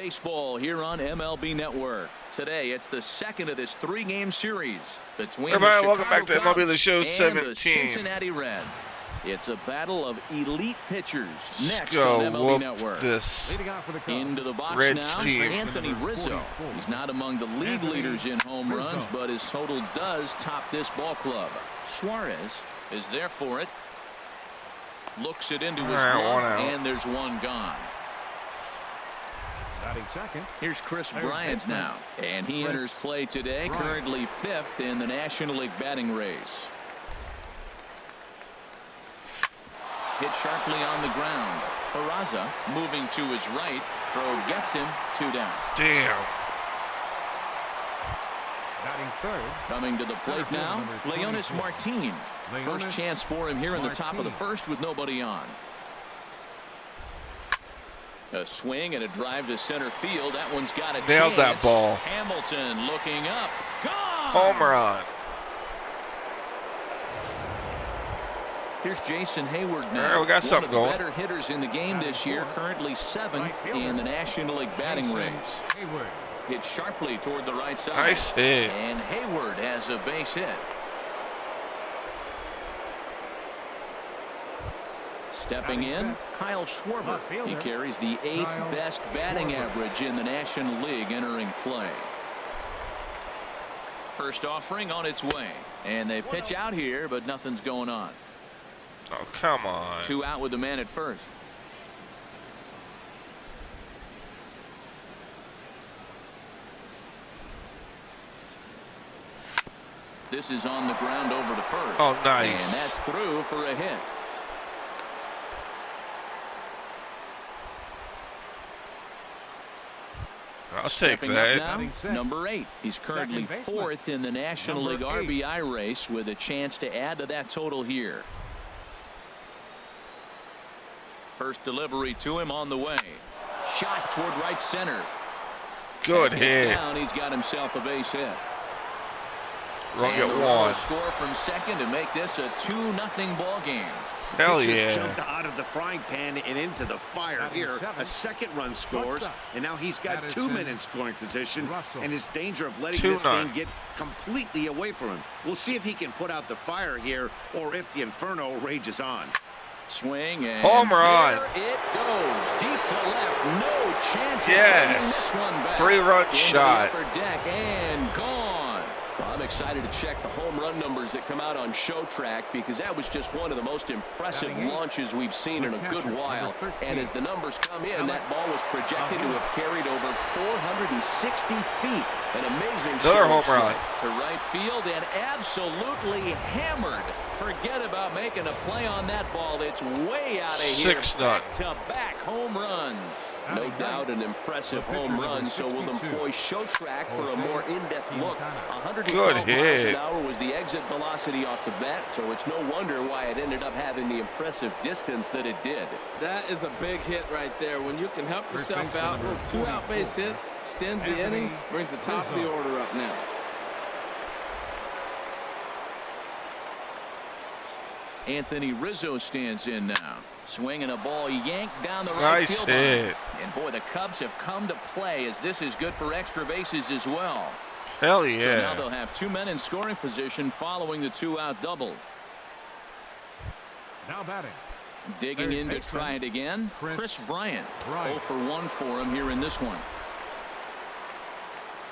baseball here on MLB Network. Today, it's the second of this three-game series between everybody, the welcome back Chicago to MLB The Show Cubs 17. and the Cincinnati Reds. It's a battle of elite pitchers next go on MLB Network. This Into the box Reds now, team. Anthony Rizzo. He's not among the league leaders in home runs, but his total does top this ball club. Suarez is there for it. Looks it into his glove, and there's one gone. Here's Chris Bryant now, and he enters play today, currently fifth in the National League batting race. Hit sharply on the ground. Peraza moving to his right. Throw gets him. 2 down. Damn. Coming to the plate now, Leonis Martin. First chance for him here in the top of the first with nobody on. A swing and a drive to center field. That one's got a Nailed chance. that ball. Hamilton looking up. Gone! Home run. Here's Jason Hayward now. All right, we got something going. One of the better hitters in the game this year, currently 7th in the National League batting race. Hit sharply toward the right side. Nice hit. And Hayward has a base hit. Stepping in, Kyle Schwarber. He carries the 8th best batting average in the National League entering play. First offering on its way. And they pitch out here, but nothing's going on. Oh, come on. 2 out with the man at first. This is on the ground over to first. Oh, nice. And that's through for a hit. I'll take Stepping that. up now, number 8. He's currently 4th in the National League RBI race with a chance to add to that total here. First delivery to him on the way. Shot toward right center. Good hit. Down, he's got himself a base hit. We'll get And one. Score from second to make this a 2-0 ball game. Hell Pitches yeah. jumped out of the frying pan and into the fire here. A second run scores, and now he's got 2 men in scoring position, and his danger of letting this thing get completely away from him. We'll see if he can put out the fire here or if the inferno rages on. Swing and home run. There it goes deep to left. No chance of Yes. bringing this one back. 3-run Into shot. The upper deck and gone. Well, I'm excited to check the home run numbers that come out on Show Track because that was just one of the most impressive launches we've seen in a good while. And as the numbers come in, that ball was projected to have carried over 460 feet. An amazing Another home run to right field and absolutely hammered. Forget about making a play on that ball. It's way out of here. 6-0. Back-to-back home runs. No doubt an impressive home run, so we'll employ Show Track for a more in-depth look. 112 miles an hour was the exit velocity off the bat, so it's no wonder why it ended up having the impressive distance that it did. That is a big hit right there. When you can help yourself out, a little 2-out base hit, extends the inning, brings the top of the order up now. Anthony Rizzo stands in now. Swinging a ball yanked down the right nice field hit. line. And boy, the Cubs have come to play as this is good for extra bases as well. Hell yeah. So now they'll have 2 men in scoring position following the 2-out double. Now batting. Digging in to try it again. Chris Bryant. 0 for 1 for him here in this one.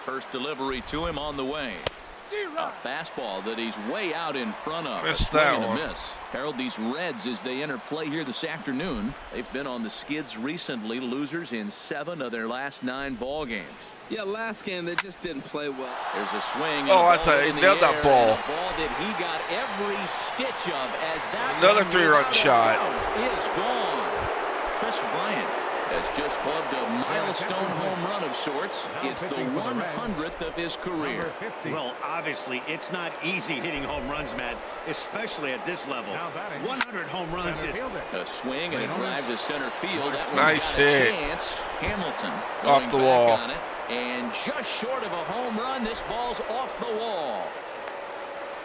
First delivery to him on the way. A fastball that he's way out in front of. Missed that one. Miss. Harold, these Reds, as they enter play here this afternoon, they've been on the skids recently, losers in 7 of their last 9 ball games. Yeah, last game they just didn't play well. There's a swing. Oh, that's he nailed that ball. A ball that he got every stitch of as that another 3-run shot is gone. Chris Bryant has just clubbed a milestone home run of sorts. It's the 100th of his career. Well, obviously, it's not easy hitting home runs, Matt, especially at this level. 100 home runs is... A swing and a drive to center field. That one's nice got a hit. chance. Hamilton off the back wall. on it, and just short of a home run, this ball's off the wall.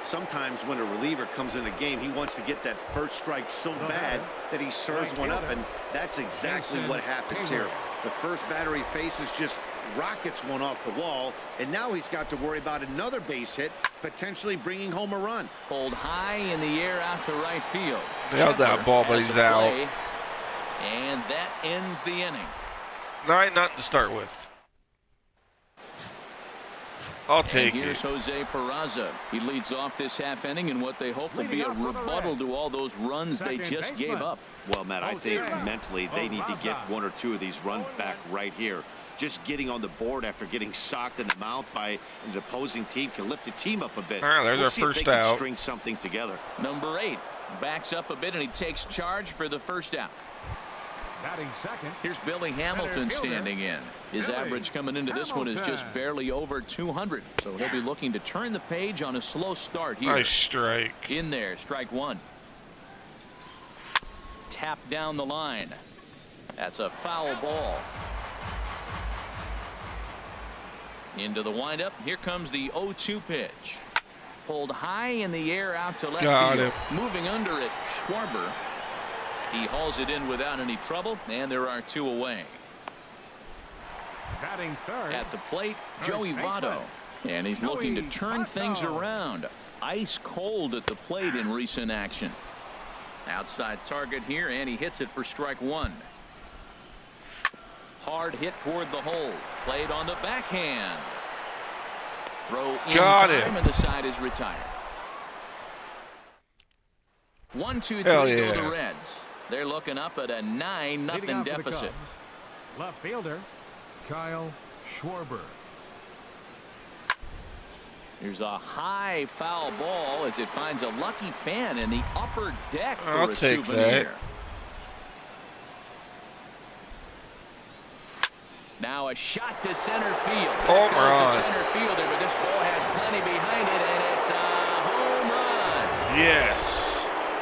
Sometimes when a reliever comes in a game, he wants to get that first strike so bad that he serves one up, and that's exactly what happens here. The first batter he faces just rockets one off the wall, and now he's got to worry about another base hit, potentially bringing home a run. Pulled high in the air out to right field. Nailed that ball, but he's out. And that ends the inning. 9-0 to start with. I'll take it. Here's Jose Peraza. He leads off this half inning in what they hope will be a rebuttal to all those runs they just gave up. Well, Matt, I think mentally they need to get one or two of these runs back right here. Just getting on the board after getting socked in the mouth by an opposing team can lift the team up a bit. All right, there's we'll our see if first they can out. string something together. Number 8 backs up a bit, and he takes charge for the first out. Batting second. Here's Billy Hamilton standing in. His average coming into this one is just barely over 200. So he'll be looking to turn the page on a slow start here. Nice strike. In there, strike one. Tap down the line. That's a foul ball. Into the windup. Here comes the 0-2 pitch. Pulled high in the air out to left field. Moving under it, Schwarber. He hauls it in without any trouble, and there are 2 away. Batting third. At the plate, Joey Votto. And he's looking to turn things around. Ice cold at the plate in recent action. Outside target here, and he hits it for strike one. Hard hit toward the hole. Played on the backhand. Throw in time, and the side is retired. 1-2-3 go the Reds. They're looking up at a 9-0 deficit. Left fielder, Kyle Schwarber. Here's a high foul ball as it finds a lucky fan in the upper deck for I'll a take souvenir. that. Now a shot to center field. Home run. Center fielder, but this ball has plenty behind it, and it's a home run. Yes.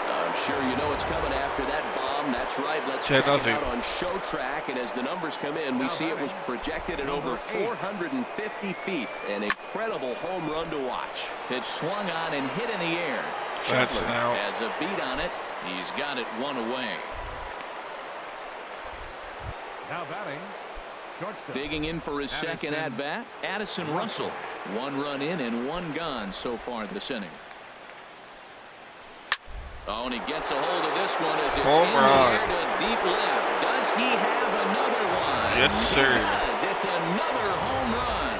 I'm sure you know it's coming after that bomb. That's right. Let's check it out on Show Track. And as the numbers come in, we see it was projected at over 450 feet. An incredible home run to watch. It swung on and hit in the air. That's Shetler an out. has a beat on it. He's got it 1 away. Now batting, shortstop. Digging in for his second at-bat, Addison Russell. 1 run in and 1 gone so far this inning. Oh, and he gets a hold of this one as it's in the air to deep left. Does he have another one? Yes, sir. He does. It's another home run.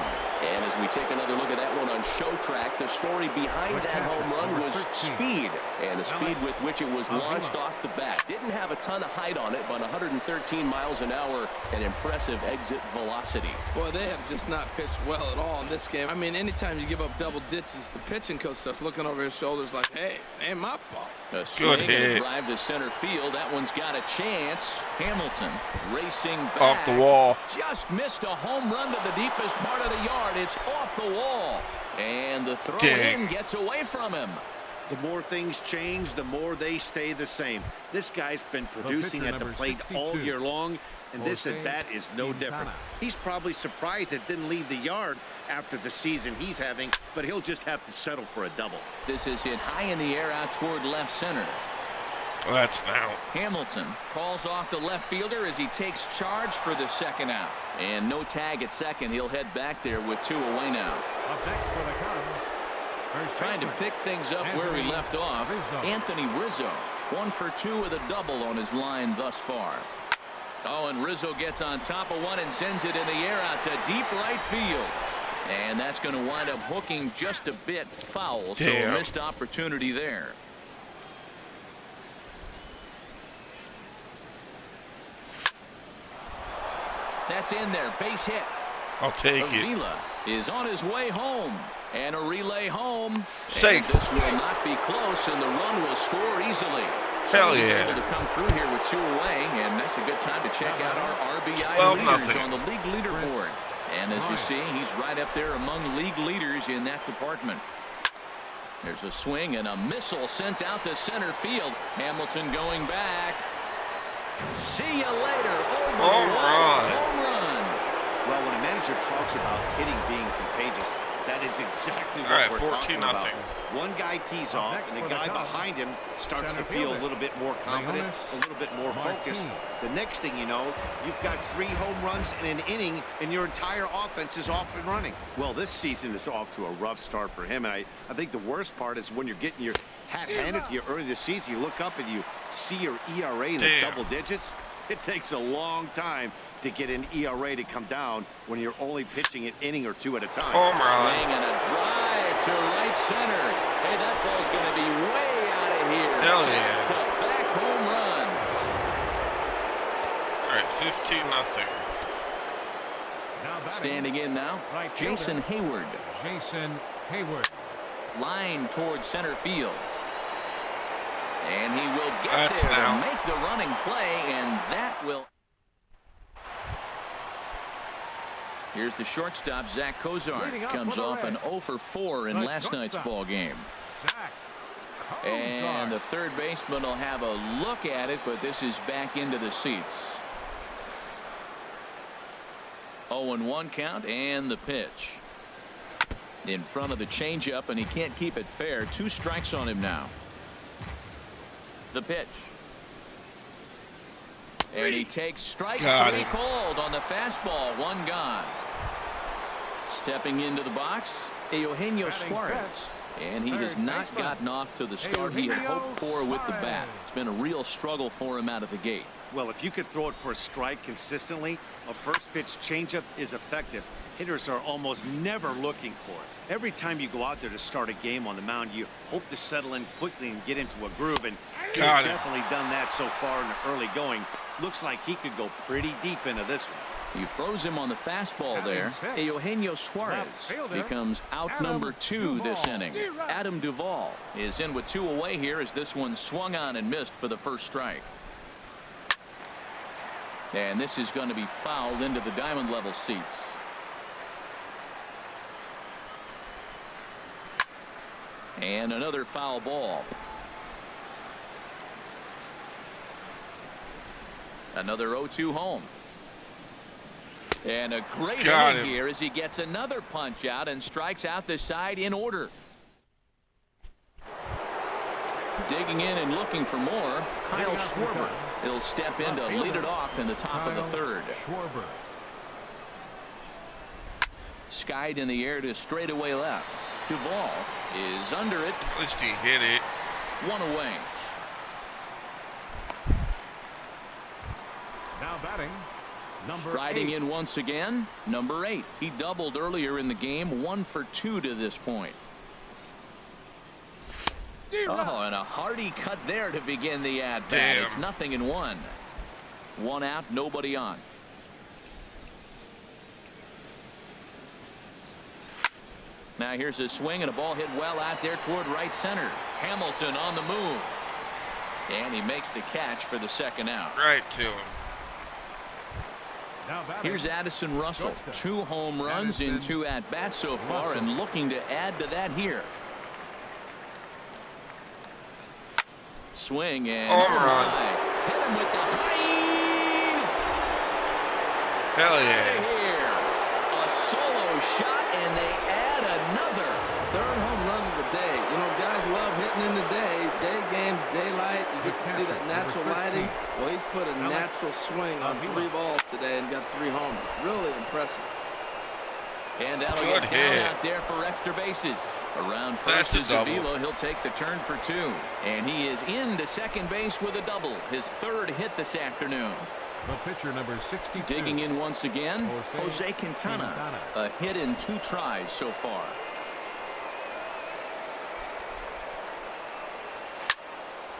And as we take another look at that one on Show Track, the story behind that home run was speed, and the speed with which it was launched off the bat. Didn't have a ton of height on it, but 113 miles an hour, an impressive exit velocity. Boy, they have just not pitched well at all in this game. I mean, anytime you give up double digits, the pitching coach starts looking over his shoulders like, hey, ain't my fault. A swing and a drive to center field. That one's got a chance. Hamilton racing back. Off the wall. Just missed a home run to the deepest part of the yard. It's off the wall. And the throw in gets away from him. The more things change, the more they stay the same. This guy's been producing at the plate all year long, and this at bat is no different. He's probably surprised it didn't leave the yard after the season he's having, but he'll just have to settle for a double. This is hit high in the air out toward left center. Well, that's an out. Hamilton calls off the left fielder as he takes charge for the second out. And no tag at second. He'll head back there with 2 away now. Up next for the Cubs. Trying to pick things up where he left off. Anthony Rizzo, 1 for 2 with a double on his line thus far. Oh, and Rizzo gets on top of one and sends it in the air out to deep right field. And that's going to wind up hooking just a bit foul. So a missed opportunity there. That's in there. Base hit. I'll take it. Avila is on his way home. And a relay home. Safe. And this will not be close, and the run will score easily. Hell He's yeah. able to come through here with 2 away, and that's a good time to check out our RBI leaders on the league leaderboard. And as you see, he's right up there among league leaders in that department. There's a swing and a missile sent out to center field. Hamilton going back. See you later. Home run. Home run. Well, when a manager talks about hitting being contagious, That is exactly what All right, we're talking 14-0. about. One guy tees off, next and the for the guy Cubs, behind him starts to center feel a fielder, little bit more confident, a little bit more focused. The next thing you know, you've got 3 home runs in an inning, and your entire offense is off and running. Well, this season is off to a rough start for him, and I think the worst part is when you're getting your hat handed to you early this season, you look up and you see your ERA in the double digits. It takes a long time to get an ERA to come down when you're only pitching an inning or 2 at a time. Swing and a drive to right center. Hey, that ball's going to be way out of here. Hell yeah. Back home run. All right, 15-0. Now batting, Standing in now, right Jason fielder, Hayward. Jason Hayward. Line towards center field. And he will get That's there now. to make the running play, and that will... Here's the shortstop, Zach Kozar. Leading up Comes for the off an Reds. 0 for 4 in The last night's shortstop. ball game. Zach And Kozar. the third baseman will have a look at it, but this is back into the seats. 0-1 count, and the pitch. In front of the changeup, and he can't keep it fair. 2 strikes on him now. The pitch. And he takes strike 3 cold on the fastball. 1 gone. Stepping into the box, Eugenio Batting Suarez. first. And he has Third not baseman, gotten off to the start he had Eugenio hoped for with the bat. Suarez. It's been a real struggle for him out of the gate. Well, if you could throw it for a strike consistently, a first pitch changeup is effective. Hitters are almost never looking for it. Every time you go out there to start a game on the mound, you hope to settle in quickly and get into a groove, and he's Got it. definitely done that so far in the early going. Looks like he could go pretty deep into this one. He throws him on the fastball Batting there. sixth. Eugenio Suarez Left fielder, becomes out Adam number 2 this Duvall. inning. Adam Duvall is in with 2 away here as this one swung on and missed for the first strike. And this is going to be fouled into the diamond level seats. And another foul ball. Another 0-2 home. And a great Got inning him. here as he gets another punch out and strikes out the side in order. Digging in and looking for more, Kyle Schwarber. He'll step in to lead it off in the top of the third. Schwarber. Skied in the air to straightaway left. Duvall is under it. At least he hit it. 1 away. Now batting, number Striding 8. in once again, number 8. He doubled earlier in the game, 1 for 2 to this point. Oh, and a hearty cut there to begin the at-bat. Damn. It's 0-1. 1 out, nobody on. Now here's a swing and a ball hit well out there toward right center. Hamilton on the move. And he makes the catch for the second out. Right to him. Now batting, Here's Addison Russell. Shortstop. 2 home runs in Addison 2 at-bats so far, Russell. and looking to add to that here. Swing and Home run. hit him with the high Hell yeah. here. A solo shot, and they add another. 3rd home run of the day. You know, guys love hitting in the day. Day games, daylight. You get to see that natural lighting. Well, he's put a natural swing on 3 balls today and got 3 homers. Really impressive. And that'll Good get down hit. out there for extra bases. Around That's first a is double. Avila. He'll take the turn for 2. And he is into second base with a double. His 3rd hit this afternoon. the pitcher number 62. Digging in once again, Jose Jose Quintana. A hit in 2 tries so far.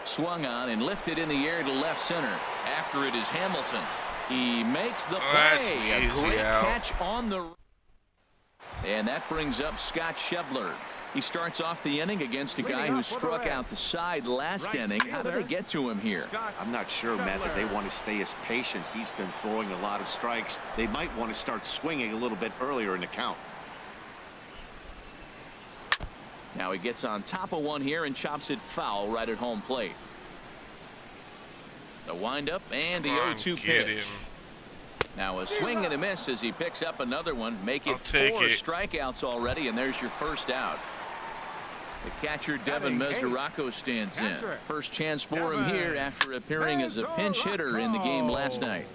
Swung on and lifted in the air to left center. After it is Hamilton. He makes the That's play. A easy great out. catch on the... And that brings up Scott Schebler. He starts off the inning against a guy Leading who up for the struck Reds. out the side last Right inning. How did fielder, they get to him here? Scott I'm not sure, Matt, that they Schebler. want to stay as patient. He's been throwing a lot of strikes. They might want to start swinging a little bit earlier in the count. Now he gets on top of one here and chops it foul right at home plate. The windup and the Come on, 0-2 get pitch. him. Now a swing and a miss as he picks up another one. Make it 4 strikeouts already, and there's your first out. The catcher Devin Mesoraco stands in. First chance for him here after appearing as a pinch hitter in the game last night.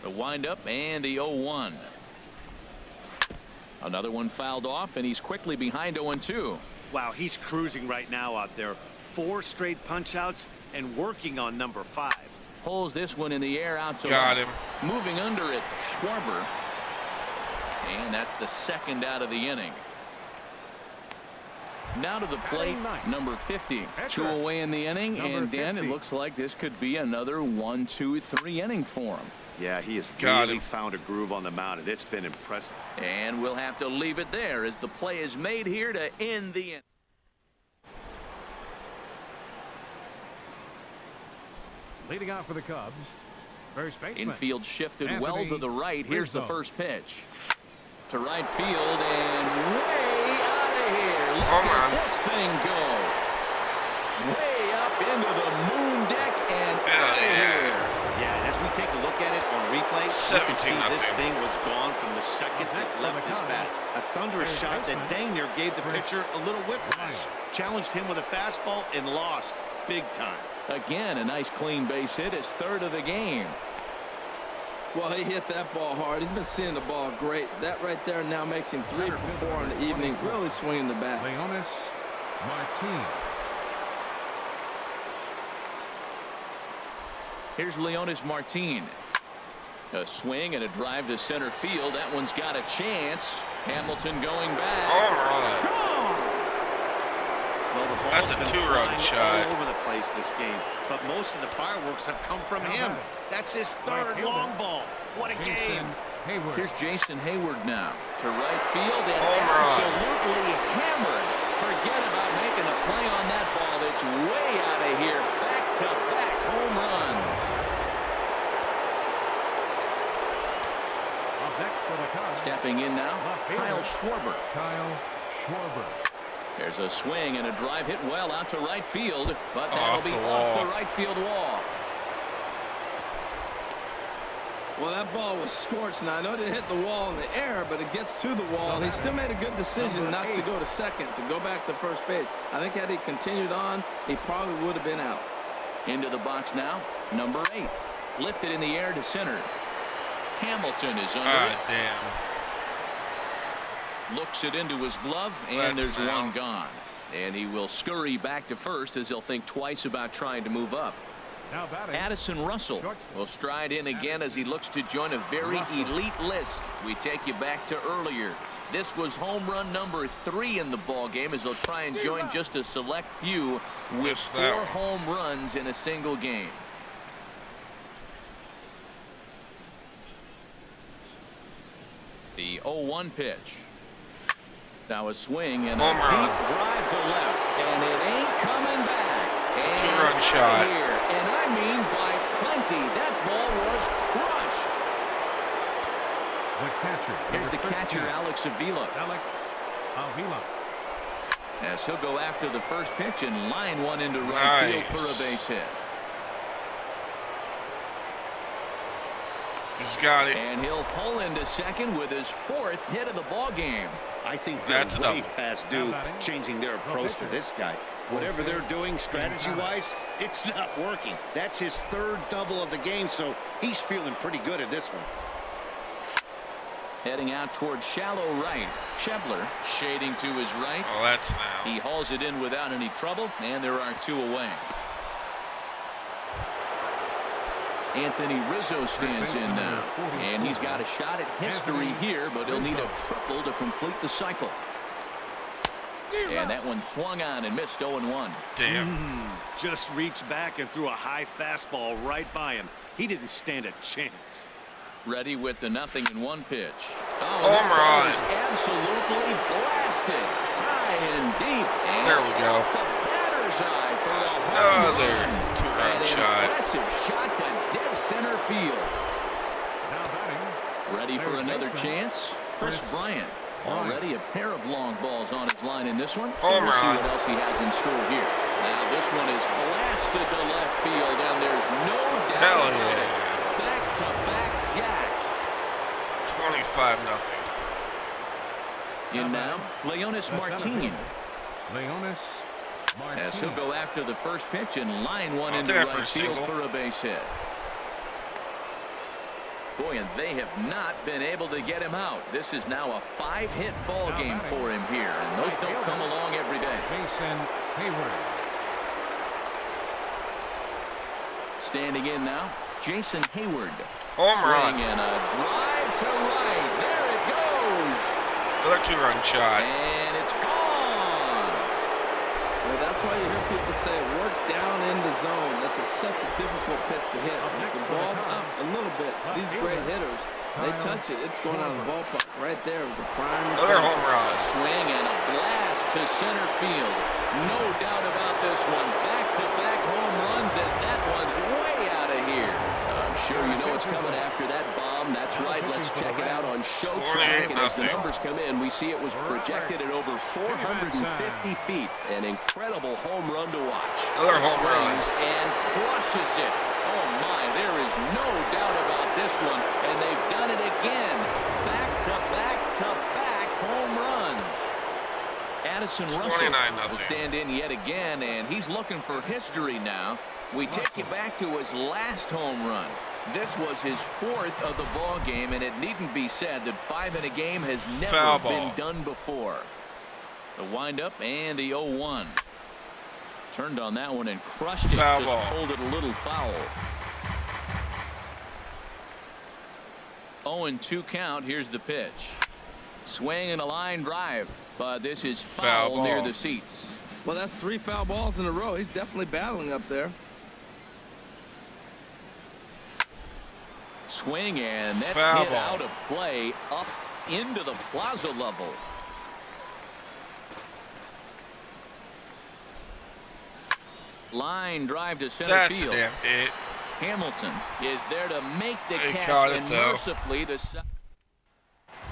The windup and the 0-1. Another one fouled off, and he's quickly behind 0-2. Wow, he's cruising right now out there. 4 straight punch outs and working on number 5. Pulls this one in the air out to Got left. him. Moving under it, Schwarber. And that's the second out of the inning. Now to the plate, number 50. 2 away in the inning, and Dan, it looks like this could be another 1, 2, 3 inning for him. Yeah, he has really found a groove on the mound, and it's been impressive. And we'll have to leave it there as the play is made here to end the inning. Leading off for the Cubs, first baseman. Infield shifted Anthony well to the right. Here's the Rizzo. first pitch. To right field and way out of here. Look Home at run. this thing go. Way up into the moon deck and out of here. Yeah, and as we take a look at it on replay, you can see 17-0. this thing was gone from the second it left his bat. A thunderous shot that dang near gave the pitcher a little whiplash. Challenged him with a fastball and lost big time. Again, a nice clean base hit, his third of the game. Well, he hit that ball hard. He's been seeing the ball great. That right there now makes him 3 for 4 in the evening. Really swinging the bat. Leonis Martin. Here's Leonis Martin. A swing and a drive to center field. That one's got a chance. Hamilton going back. Home run. Well, the That's ball's a been two-run flying shot. all over the place this game, but most of the fireworks have come from him. That's his third long ball. What a game. Jason Hayward. Here's Jason Hayward now to right field and Home run. absolutely hammered. Forget about making a play on that ball. That's way out of here. Back-to-back home runs. Up next for the Cubs, Stepping in now, left fielder, Kyle Schwarber. Kyle Schwarber. There's a swing and a drive hit well out to right field, but that'll Off be the off the wall. right field wall. Well, that ball was scorched. Now, I know it didn't hit the wall in the air, but it gets to the wall. He still made a good decision not to go to second, to go back to first base. I think had he continued on, he probably would have been out. Into the box now, number 8. Lifted in the air to center. Hamilton is under it. Damn. Looks it into his glove, and That's there's now. one gone. And he will scurry back to first as he'll think twice about trying to move up. Now batting. Addison Russell will stride in again as he looks to join a very elite list. We take you back to earlier. This was home run number 3 in the ball game as he'll try and join just a select few with Missed that 4 one. home runs in a single game. The 0-1 pitch. Now a swing and a Home run. deep drive to left, and it ain't coming back. And Two-run out shot. here, and I mean by plenty. That ball was crushed. The catcher. Here's the number catcher, 13, Alex Avila. Alex Avila. As he'll go after the first pitch and line one into right field for a base hit. He's got it. And he'll pull into second with his 4th hit of the ball game. I think they're That's way double. past due changing their approach to this guy. Whatever they're doing strategy-wise, it's not working. That's his 3rd double of the game, so he's feeling pretty good at this one. Heading out towards shallow right. Schebler shading to his right. Oh, that's now. He hauls it in without any trouble, and there are 2 away. Anthony Rizzo stands in now, and he's got a shot at history here, but he'll need a triple to complete the cycle. And that one swung on and missed 0-1. Damn. Just reached back and threw a high fastball right by him. He didn't stand a chance. Ready with the 0-1 pitch. Oh, Home this ball run. is absolutely blasted. High and deep. And There we go. off the batter's eye for a home Another run. two-run An shot. impressive shot to dead center field. Now batting. Ready for another chance? Chris Bryant. Already a pair of long balls on his line in this one. So Home we'll see run. what else he has in store here. Now this one is blasted to left field, and there's no doubt Hell about yeah. it. Back 5-0. In now, Leonis Martin. Leonis Martin. As he'll go after the first pitch and line one I'll into take that for right a field single. for a base hit. Boy, and they have not been able to get him out. This is now a 5-hit ball game for him here, and those don't come along every day. Jason Hayward. Standing in now, Jason Hayward. Home Swing run. and a drive to right. There it goes. Another 2-run shot. And it's gone. Well, that's why you hear people say work down in the zone. This is such a difficult pitch to hit. If the ball's up a little bit, these great hitters, they touch it. It's going out of the ballpark. Right there was a prime Another example. home run. A swing and a blast to center field. No doubt about this one. Back-to-back home runs as that one's way out of here. I'm sure you know what's coming after that bomb. That's right. Let's check it out on Show Track. And as the numbers come in, we see it was projected at over 450 feet. An incredible home run to watch. Another home run. Swings and crushes it. Oh my, there is no doubt about this one. And they've done it again. Back-to-back-to-back home runs. Addison Russell 29-0. will stand in yet again, and he's looking for history now. We take you back to his last home run. This was his 4th of the ball game, and it needn't be said that 5 in a game has never Foul been ball. done before. The windup and the 0-1. Turned on that one and crushed it. Foul Just ball. pulled it a little foul. 0-2 count. Here's the pitch. Swing and a line drive, but this is foul near ball. the seats. Well, that's 3 foul balls in a row. He's definitely battling up there. Swing, and that's Foul hit ball. out of play up into the plaza level. Line drive to center That's a field. damn hit. Hamilton is there to make the They catch, caught it, and though. mercifully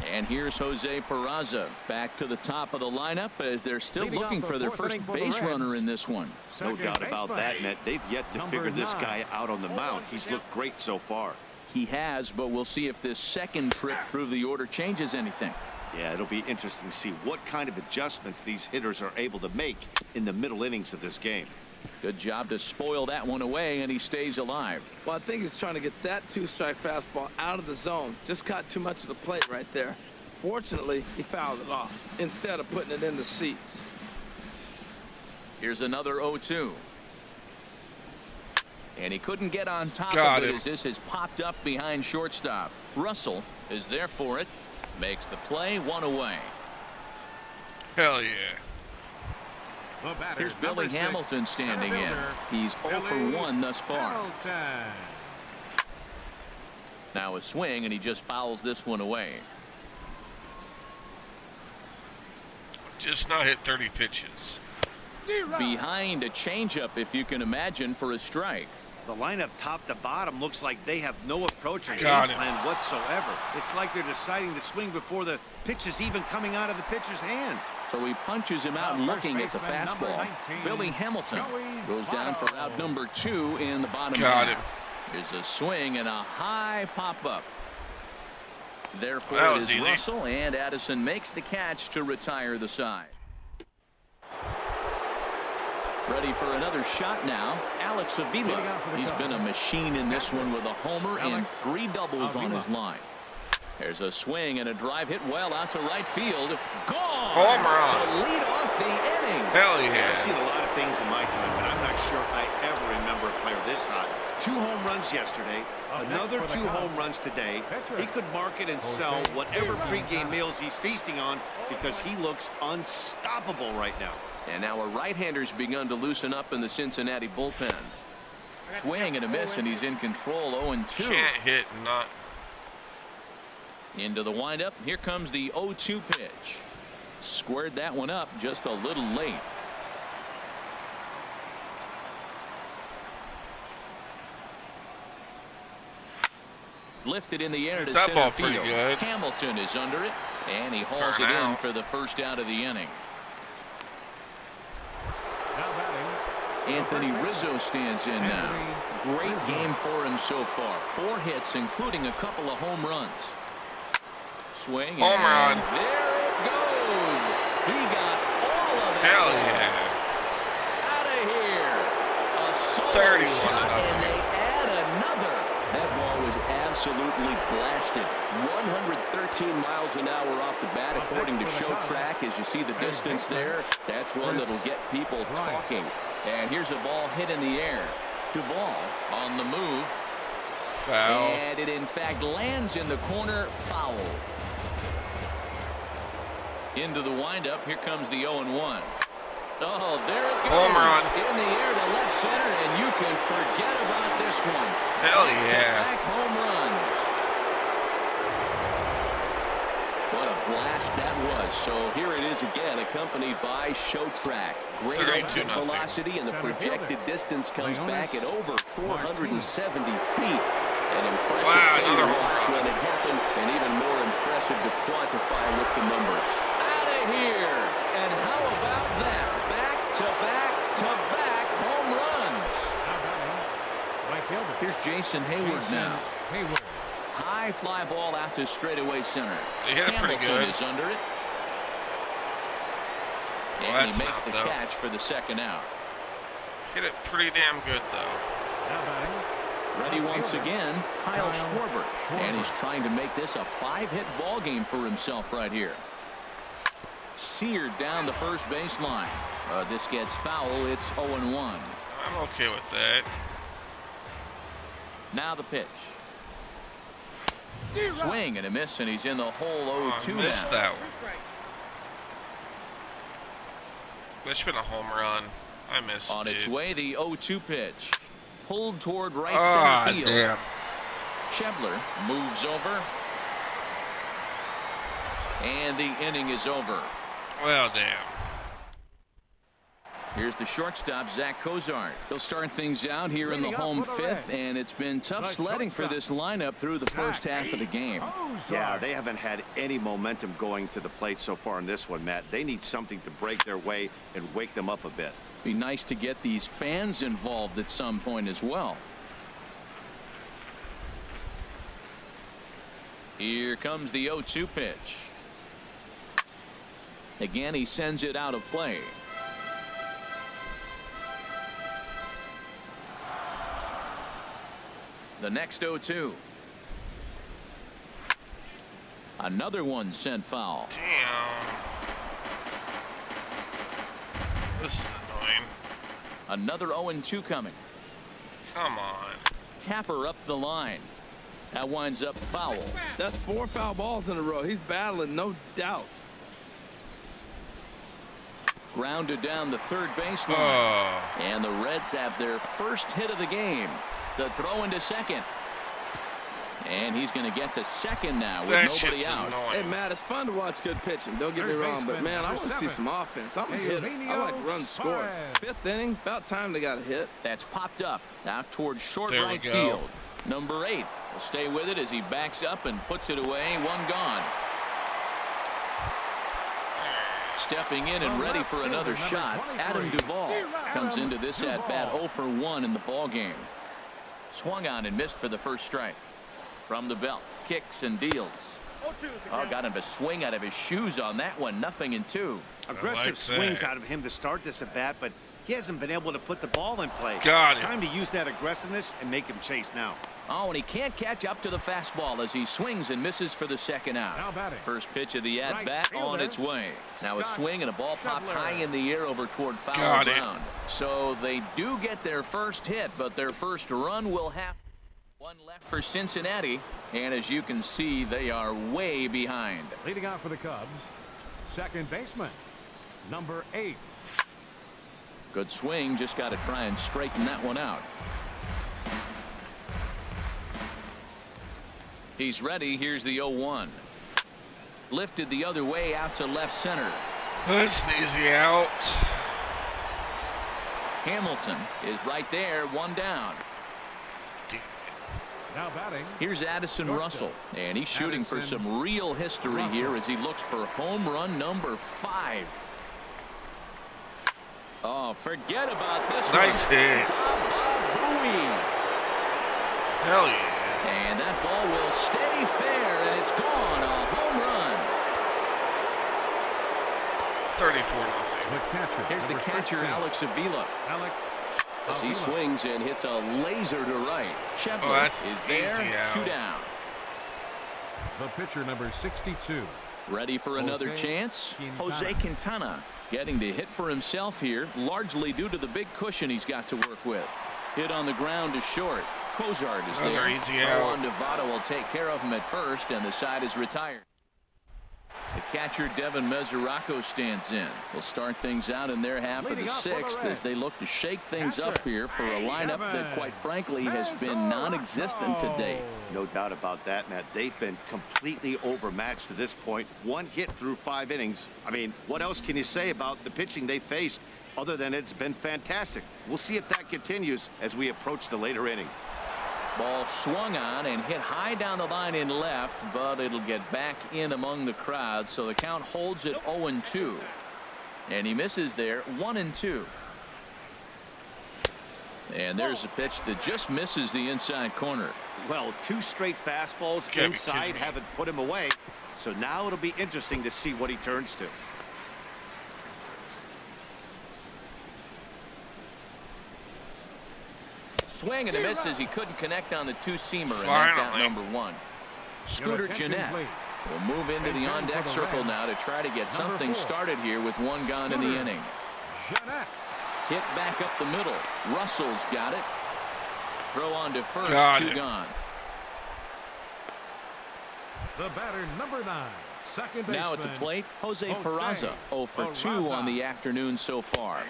and here's Jose Peraza back to the top of the lineup as they're still Leading looking off for the their fourth first inning for the base Reds. runner in this one. No Second doubt about baseman, that, Net. They've yet to number figure this 9. guy out on the mound. He's looked great so far. He has, but we'll see if this second trip through the order changes anything. Yeah, it'll be interesting to see what kind of adjustments these hitters are able to make in the middle innings of this game. Good job to spoil that one away, and he stays alive. Well, I think he's trying to get that 2-strike fastball out of the zone. Just caught too much of the plate right there. Fortunately, he fouled it off instead of putting it in the seats. Here's another 0-2. And he couldn't get on top Got of it him. as this has popped up behind shortstop. Russell is there for it. Makes the play, 1 away. Hell yeah. The batter, Here's Billy number 6, Hamilton standing in. fielder, He's 0 for Billy 1 thus far. Hamilton. Now a swing, and he just fouls this one away. Just not hit 30 pitches. Behind a changeup, if you can imagine, for a strike. The lineup top to bottom looks like they have no approach or game Got it. plan whatsoever. It's like they're deciding to swing before the pitch is even coming out of the pitcher's hand. So he punches him out, looking at the baseman, number fastball. 19, Billy Hamilton Joey goes down for out number 2 in the bottom Got half. it. There's a swing and a high pop-up. Therefore, That it was is easy. Russell, and Addison makes the catch to retire the side. Ready for another shot now, Alex Avila. He's been a machine in this one with a homer and 3 doubles on his line. There's a swing and a drive hit well out to right field. Gone Home run. to lead off the inning. Hell I've yeah. seen a lot of things in my time, but I'm not sure I ever remember a player this hot. 2 home runs yesterday, another 2 home runs today. He could market and sell whatever pregame meals he's feasting on because he looks unstoppable right now. And now a right-hander's begun to loosen up in the Cincinnati bullpen. Swing and a miss, and he's in control. 0-2. Can't hit and not. Into the windup. Here comes the 0-2 pitch. Squared that one up just a little late. Lifted in the air to That center ball pretty field. good. Hamilton is under it, and he hauls Turn it in out. for the first out of the inning. Now batting, Anthony Rizzo stands in now. Great game for him so far. 4 hits, including a couple of home runs. Swing. Home run. There it goes. He got all of it. Hell yeah. Out of here. A solo 31 shot, to and they add another. That ball was absolutely blasted. 113 miles an hour off the bat, according to Show Track. As you see the distance there, that's one that'll get people talking. And here's a ball hit in the air. Duvall on the move. Foul. And it, in fact, lands in the corner. Foul. Into the windup. Here comes the 0-1. Oh, there it goes. Home run. In the air to left center, and you can forget about this one. Hell yeah. Back home runs. What a blast that was. So here it is again, accompanied by Show Track. Great exit velocity, and the projected distance comes back at over 470 feet. An impressive thing to watch when it happened, and even more impressive to quantify with the numbers. Out of here! And how about that? Back-to-back-to-back home runs. Here's Jason Hayward now. High fly ball out to straightaway center. He hit it pretty good. Is under it. And he makes the catch for the second out. Hit it pretty damn good, though. Ready once again, Kyle Schwarber. And he's trying to make this a 5-hit ball game for himself right here. Seared down the first baseline. This gets foul. It's 0-1. I'm okay with that. Now the pitch. Swing and a miss, and he's in the hole 0-2 now. Missed that one. That should have been a home run. I missed it. On its way, the 0-2 pitch. Pulled toward right center field. Damn. Schebler moves over. And the inning is over. Well, damn. Here's the shortstop, Zach Cozart. He'll start things out here in the home fifth, and it's been tough sledding for this lineup through the first half of the game. Yeah, they haven't had any momentum going to the plate so far in this one, Matt. They need something to break their way and wake them up a bit. Be nice to get these fans involved at some point as well. Here comes the 0-2 pitch. Again, he sends it out of play. The next 0-2. Another one sent foul. Damn. This is annoying. Another 0-2 coming. Come on. Tapper up the line. That winds up foul. That's 4 foul balls in a row. He's battling, no doubt. Grounded down the third baseline. Oh. And the Reds have their first hit of the game. The throw into second. And he's going to get to second now with nobody out. Hey, Matt, it's fun to watch good pitching. Don't get me wrong, but, man, I want to see some offense. I'm a hitter. I like run score. 5th inning, about time they got a hit. That's popped up out towards short right field. Number 8 will stay with it as he backs up and puts it away. One gone. Stepping in and ready for another shot, Adam Duvall comes into this at bat 0 for 1 in the ball game. Swung on and missed for the first strike. From the belt, kicks and deals. Oh, got him to swing out of his shoes on that one. 0-2. Aggressive swings out of him to start this at bat, but he hasn't been able to put the ball in play. Got it. Time to use that aggressiveness and make him chase now. Oh, and he can't catch up to the fastball as he swings and misses for the second out. First pitch of the at-bat on its way. Now a swing and a ball popped high in the air over toward foul ground. So they do get their first hit, but their first run will have one left for Cincinnati. And as you can see, they are way behind. Leading out for the Cubs, second baseman, number 8. Good swing, just got to try and straighten that one out. He's ready. Here's the 0-1. Lifted the other way out to left center. That's an easy out. Hamilton is right there, one down. Now batting. Here's Addison Russell, and he's shooting for some real history here as he looks for home run number 5. Oh, forget about this one. Nice hit. Hell yeah. And that ball will stay fair, and it's gone. A home run. 34-0. The catcher. Here's the catcher, 13. Alex Avila. Alex As he Avila. swings and hits a laser to right. Shevlin that's is there, easy out. 2 down. The pitcher, number 62. Ready for another Jose chance? Quintana. Jose Quintana getting to hit for himself here, largely due to the big cushion he's got to work with. Hit on the ground to short. Cozart is Another there. easy Throw out. on Votto will take care of him at first, and the side is retired. The catcher, Devin Mesoraco, stands in. They'll start things out in their half of the Leading off for the 6th Reds. as they look to shake things Catcher, up here for a lineup that, quite frankly, has been non-existent to date. No doubt about that, Matt. They've been completely overmatched to this point. 1 hit through 5 innings. I mean, what else can you say about the pitching they faced other than it's been fantastic? We'll see if that continues as we approach the later inning. Ball swung on and hit high down the line in left, but it'll get back in among the crowd, so the count holds at 0-2. And he misses there, 1-2. And there's a pitch that just misses the inside corner. Well, 2 straight fastballs Can't be inside kidding me. haven't put him away. So now it'll be interesting to see what he turns to. Swing and a miss as he couldn't connect on the 2-seamer, and that's out Finally. number 1. Scooter attention, Jeanette please. will move into the Attention on-deck for the circle Reds. now to try to get Number something 4. started here with 1 gone in the Scooter. inning. Jeanette. Hit back up the middle. Russell's got it. Throw on to first, Got 2 it. gone. The batter, number 9. Second baseman. Now at the plate, Jose Jose Peraza, 0 for 2 Peraza. on the afternoon so far.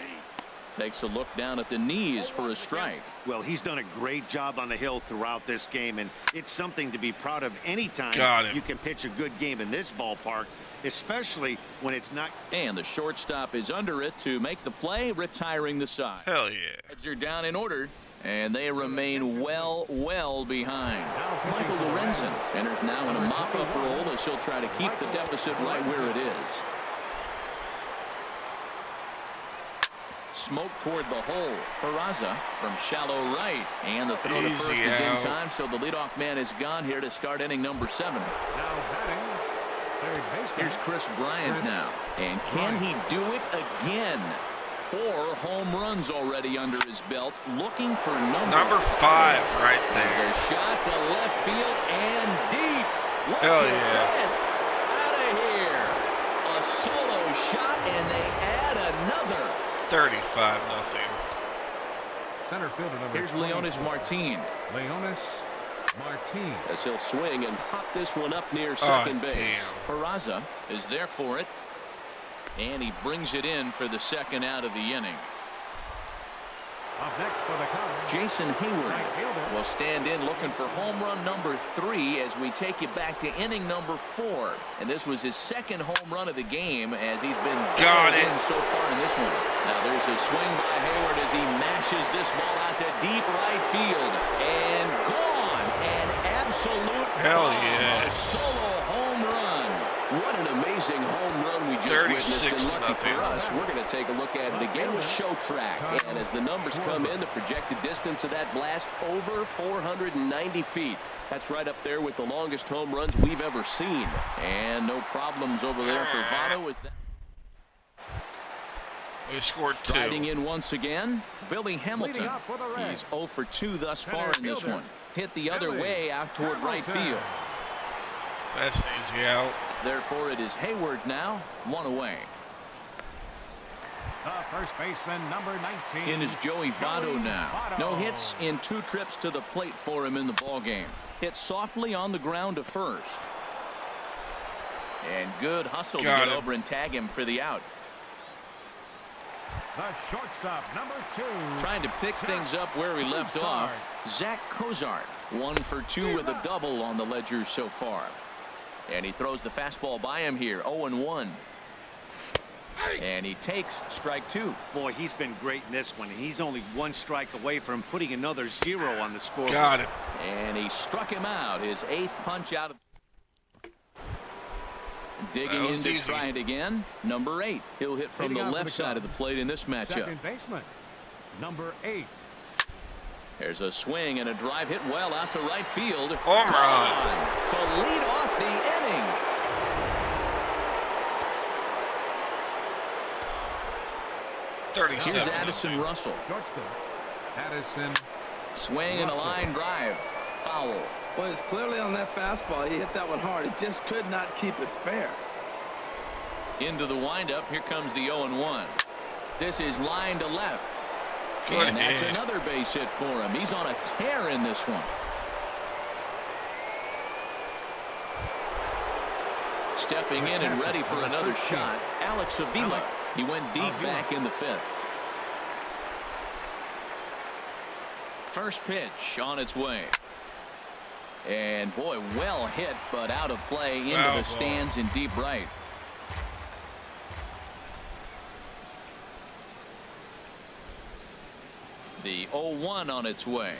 Takes a look down at the knees for a strike. Well, he's done a great job on the hill throughout this game, and it's something to be proud of anytime Got it. you can pitch a good game in this ballpark, especially when it's not. And the shortstop is under it to make the play, retiring the side. Hell yeah. Reds are down in order, and they remain well behind. Michael Lorenzen enters now in a mop-up role as he'll try to keep the deficit right where it is. Smoke toward the hole. Peraza from shallow right, and the throw to Easy first is in out. time, so the leadoff man is gone here to start inning number 7. Now batting, third baseman. Here's Chris Bryant now, and can he do it again? 4 home runs already under his belt, looking for number 5 right There's there. a shot to left field and deep. Look Hell at yeah. this. Out of here. A solo shot, and they add another. 35-0. Center fielder number Here's 24. Leonis Martin Leonis Martin. as he'll swing and pop this one up near second base. damn. Peraza is there for it, and he brings it in for the second out of the inning. Up next for the Cubs. Jason Hayward Right fielder. will stand in looking for home run number 3 as we take you back to inning number 4. And this was his second home run of the game as he's been Got dialed it. in so far in this one. Now there's a swing by Hayward as he mashes this ball out to deep right field. And gone. An absolute Hell bomb. yes. A solo home run. What an amazing home run we just witnessed. And lucky for 36-0. us, we're going to take a look at it again with Show Track. And as the numbers come in, the projected distance of that blast over 490 feet. That's right up there with the longest home runs we've ever seen. And no problems over there for Votto. Is that We scored 2. striding in once again? Billy Leading Hamilton. up for the Reds. He's 0 for 2 thus far Center in this fielder, one. Hit the other Billy way out toward right Hamilton. field. That's an easy out. Therefore, it is Hayward now, 1 away. The first baseman, number 19. In is Joey Votto now. Votto. No hits in 2 trips to the plate for him in the ballgame. Hit softly on the ground to first. And good hustle to Got get it. over and tag him for the out. The shortstop, number 2. Trying to pick things up where he left off. Zach Cozart, 1 for 2 with a double on the ledger so far. And he throws the fastball by him here, 0-1. And he takes strike 2. Boy, he's been great in this one. He's only 1 strike away from putting another 0 on the scoreboard. Got it. And he struck him out, his 8th punch out of. Digging That in was to easy. try it again. Number 8. He'll hit from Leading the off for left the side Cubs. of the plate in this matchup. Second baseman, number 8. There's a swing and a drive hit well out to right field. Home run. Gone to lead off the inning. 37. Here's Addison Russell. Addison. Swing and a line drive. Foul. Well, it's clearly on that fastball. He hit that one hard. He just could not keep it fair. Into the windup. Here comes the 0-1. This is line to left. Good And that's hit. another base hit for him. He's on a tear in this one. Stepping in and ready for another shot, Alex Avila. He went deep back in the 5th. First pitch on its way. And boy, well hit, but out of play into Foul the ball. stands in deep right. The 0-1 on its way.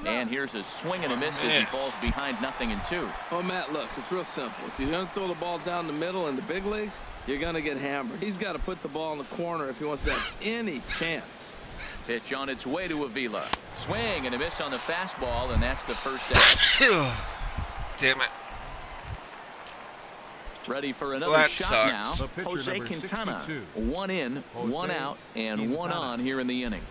And here's a swing and a miss as he Missed. falls behind 0-2. Oh, Matt, look, it's real simple. If you're going to throw the ball down the middle in the big leagues, you're going to get hammered. He's got to put the ball in the corner if he wants to have any chance. Pitch on its way to Avila. Swing and a miss on the fastball, and that's the first out. Damn it. Ready for another That shot sucks. The pitcher, now. Jose number Quintana. 62. 1 in, 1 Jose out, and 1 Quintana. on here in the inning.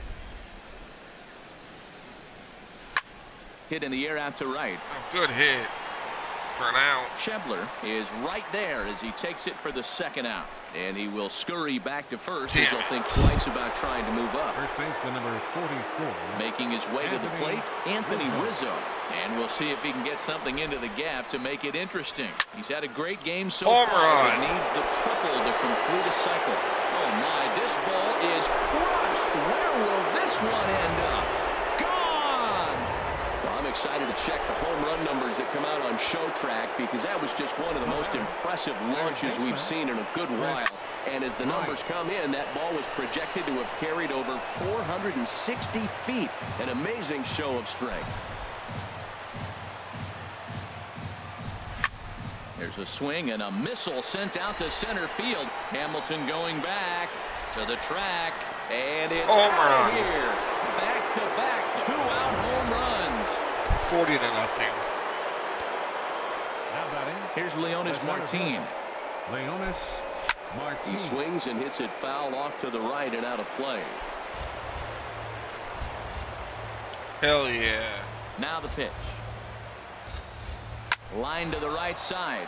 Hit in the air out to right. Oh, good hit for an out. Shebler is right there as he takes it for the 2nd out. And he will scurry back to first Damn as he'll it. think twice about trying to move up. First baseman number 44. Making his way to the plate, Anthony Rizzo. Rizzo. And we'll see if he can get something into the gap to make it interesting. He's had a great game so Home far, but run. needs the triple to complete a cycle. Oh my, this ball is crushed. Where will this one end up? Gone! Well, I'm excited to check the home run numbers that come out on Show Track because that was just one of the most impressive launches we've seen in a good while. And as the numbers come in, that ball was projected to have carried over 460 feet. An amazing show of strength. There's a swing and a missile sent out to center field. Hamilton going back to the track. And it's Home out run. of here. Back-to-back 2-out home runs. 40-0. Now batting. Here's Leonis Martin. Leonis Martin. He swings and hits it foul off to the right and out of play. Hell yeah. Now the pitch. Line to the right side,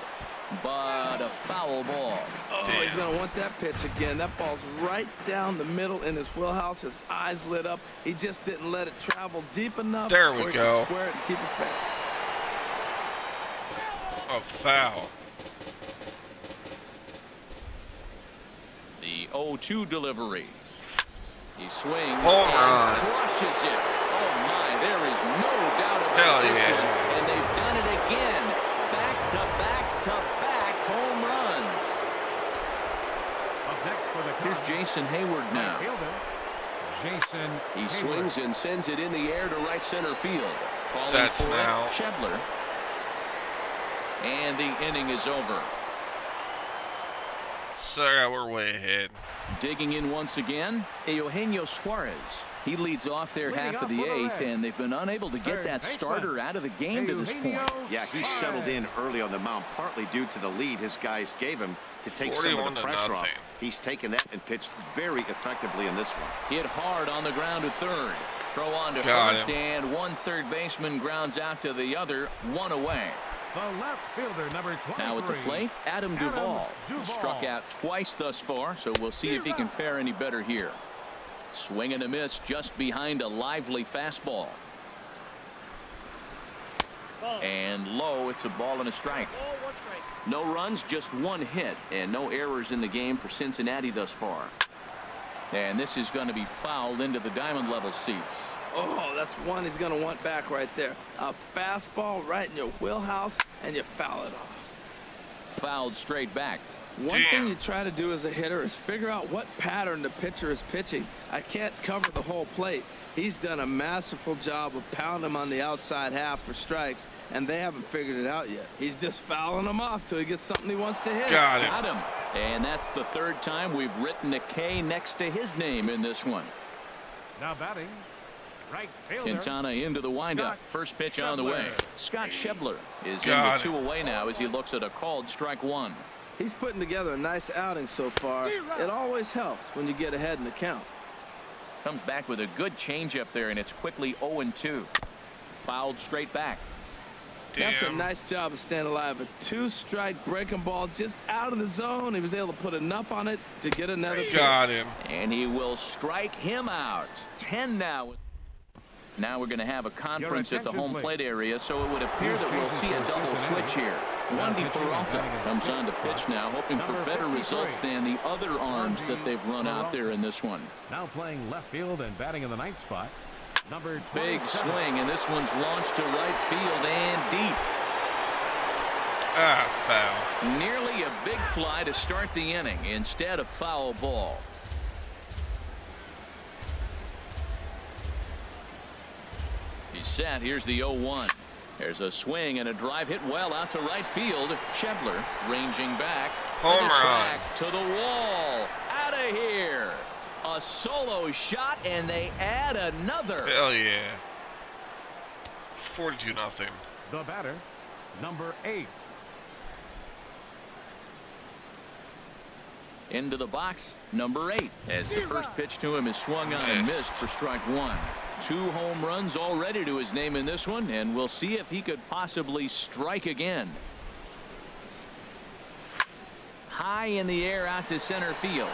but a foul ball. Oh, he's going to want that pitch again. That ball's right down the middle in his wheelhouse. His eyes lit up. He just didn't let it travel deep enough. There we where he go. could square it and keep it fair. A foul. The 0-2 delivery. He swings Home and run. crushes it. Oh my, there is no doubt about Hell this yeah. one. And they've done it again. Back-to-back-to-back home runs. Up next for the Here's Cubs. Jason Hayward now. Right fielder, Jason He Hayward. swings and sends it in the air to right center field. Calling That's for now. Shebler. And the inning is over. Sorry, we're way ahead. Digging in once again, Eugenio Suarez. He leads off their Leading half of off the for the 8th, Reds. and they've been unable to get Third that baseman, starter out of the game to this Eugenio point. Yeah, he settled in early on the mound, partly due to the lead his guys gave him to take some of 41 the to pressure off. nothing. He's taken that and pitched very effectively in this one. Hit hard on the ground to third. Throw on to Got first, him. and one third baseman grounds out to the other, one away. The left fielder, number 23. Now at the plate, Adam Duvall. Duvall. Struck out twice thus far, so we'll see if he can fare any better here. Swing and a miss just behind a lively fastball. And low, it's a ball and a strike. No runs, just one hit, and no errors in the game for Cincinnati thus far. And this is going to be fouled into the diamond level seats. Oh, that's one he's going to want back right there. A fastball right in your wheelhouse, and you foul it off. Fouled straight back. One Damn. thing you try to do as a hitter is figure out what pattern the pitcher is pitching. I can't cover the whole plate. He's done a masterful job of pounding him on the outside half for strikes, and they haven't figured it out yet. He's just fouling him off till he gets something he wants to hit. Got him. Got him. And that's the third time we've written a K next to his name in this one. Now batting, right fielder. Quintana into the windup. Scott First pitch on the way. Shebler. Scott Shebler is Got in the him. 2 away now as he looks at a called strike one. He's putting together a nice outing so far. It always helps when you get ahead in the count. Comes back with a good changeup there, and it's quickly 0-2. Fouled straight back. Damn. That's a nice job of staying alive. A 2-strike breaking ball just out of the zone. He was able to put enough on it to get another pitch. Got him. And he will strike him out. 10 now. Now we're going to have a conference at the home plate area, so it would appear that we'll see a double switch here. Wandy Peralta comes on to pitch now, hoping for better results than the other arms that they've run out there in this one. Now playing left field and batting in the ninth spot. Number 27. Big swing, and this one's launched to right field and deep. Foul. Nearly a big fly to start the inning instead of foul ball. He's set. Here's the 0-1. There's a swing and a drive hit well out to right field. Schebler ranging back. Home the run. track to the wall. Out of here. A solo shot, and they add another. Hell yeah. 42-0. The batter, number 8. Into the box, number 8, as the first pitch to him is swung on and missed for strike 1. 2 home runs already to his name in this one, and we'll see if he could possibly strike again. High in the air out to center field.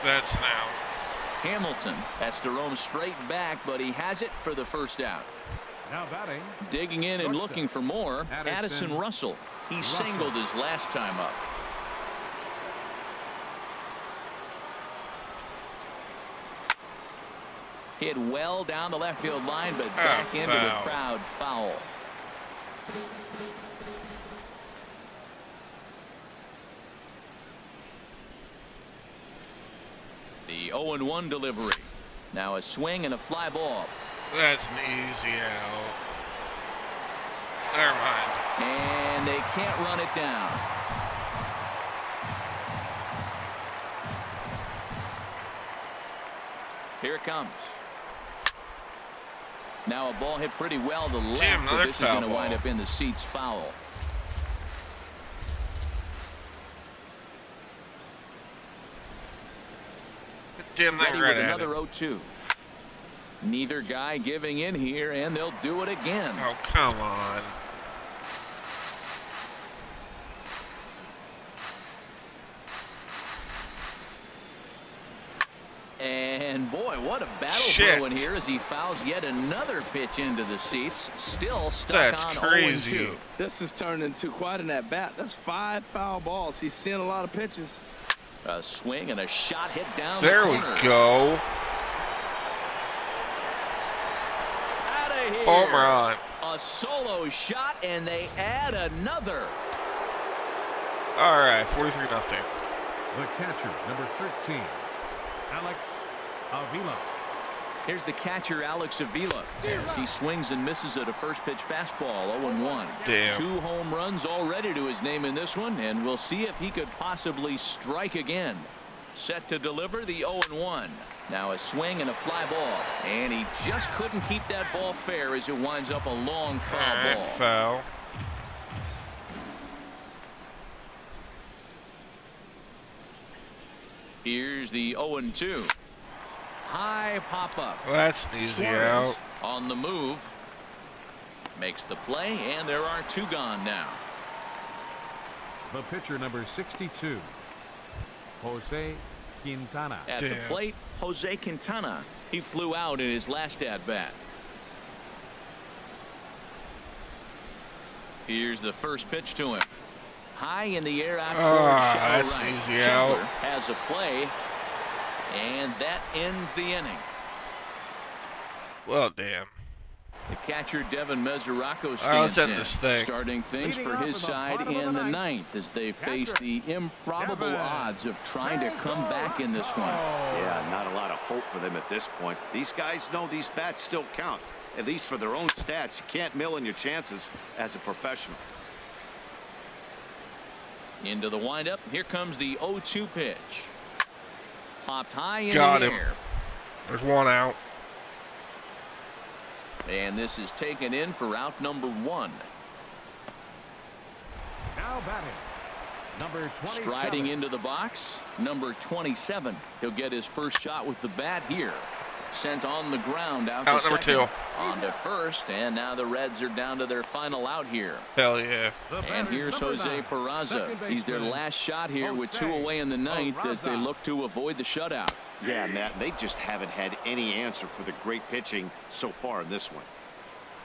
That's now. Hamilton has to roam straight back, but he has it for the first out. Now batting. Digging in and looking for more, Addison Russell. He singled his last time up. Hit well down the left field line, but back into the crowd. Foul. The 0-1 delivery. Now a swing and a fly ball. That's an easy out. Never mind. And they can't run it down. Here it comes. Now a ball hit pretty well to left, but this is going to wind up in the seats. Foul. Damn that Ready right with at another it. 0-2. Neither guy giving in here, and they'll do it again. Oh, come on. And boy, what a battle throw in here as he fouls yet another pitch into the seats. Still stuck on 0-2. This has turned into quite an at-bat. That's 5 foul balls. He's seeing a lot of pitches. A swing and a shot hit down there the we corner. go. Out of here. Home run. A solo shot, and they add another. All right, 43-0. The catcher, number 13, Alex Avila. Here's the catcher, Alex Avila, as he swings and misses at a first pitch fastball. 0-1. Damn. 2 home runs already to his name in this one, and we'll see if he could possibly strike again. Set to deliver the 0-1. Now a swing and a fly ball, and he just couldn't keep that ball fair as it winds up a long foul ball. Foul. Here's the 0-2. High pop up. Well, that's an easy out. On the move. Makes the play, and there are 2 gone now. The pitcher, number 62, Jose Quintana. At the plate, Jose Quintana. He flew out in his last at-bat. Here's the first pitch to him. High in the air out towards shallow right. Easy out. Has a play, and that ends the inning. Well, damn. The catcher, Devin Mesoraco, stands in, this thing. starting things for his side in the ninth as they face the improbable odds of trying to come back in this one. Yeah, not a lot of hope for them at this point. These guys know these bats still count, at least for their own stats. You can't mill in your chances as a professional. Into the windup. Here comes the 0-2 pitch. Popped high in the air. There's 1 out. And this is taken in for out number 1. Now batting, Number 27. Striding into the box, number 27. He'll get his first shot with the bat here. Sent on the ground out to number second. 2. On to first, and now the Reds are down to their final out here. Hell yeah. And here's Jose Peraza. He's their last shot here with 2 away in the ninth as they look to avoid the shutout. Yeah, Matt, they just haven't had any answer for the great pitching so far in this one.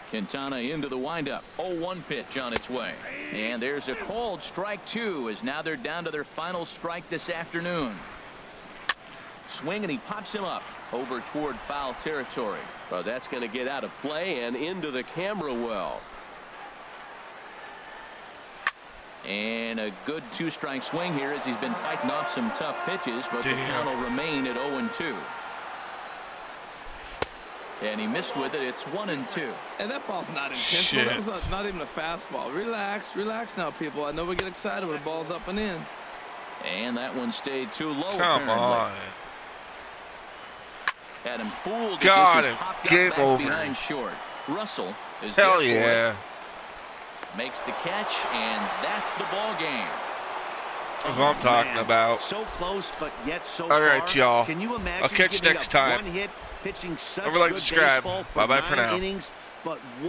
Quintana into the windup. 0-1 pitch on its way. And there's a called strike 2 as now they're down to their final strike this afternoon. Swing, and he pops him up over toward foul territory. Well, that's going to get out of play and into the camera well. And a good 2-strike swing here as he's been fighting off some tough pitches, but the count will remain at 0-2. And he missed with it. It's 1-2. And that ball's not intentional. That was not even a fastball. Relax now, people. I know we get excited when the ball's up and in. And that one stayed too low. Come on. Had him fooled. Got him. Game over. Behind short. Russell is Hell there for yeah. it. Makes the catch, and that's the ball game. That's what I'm talking about. So close, but yet so All right, far. y'all. Can you imagine I'll catch you giving next up time. one hit, pitching such Don't forget to good subscribe. baseball for Bye-bye for 9 now. innings, but one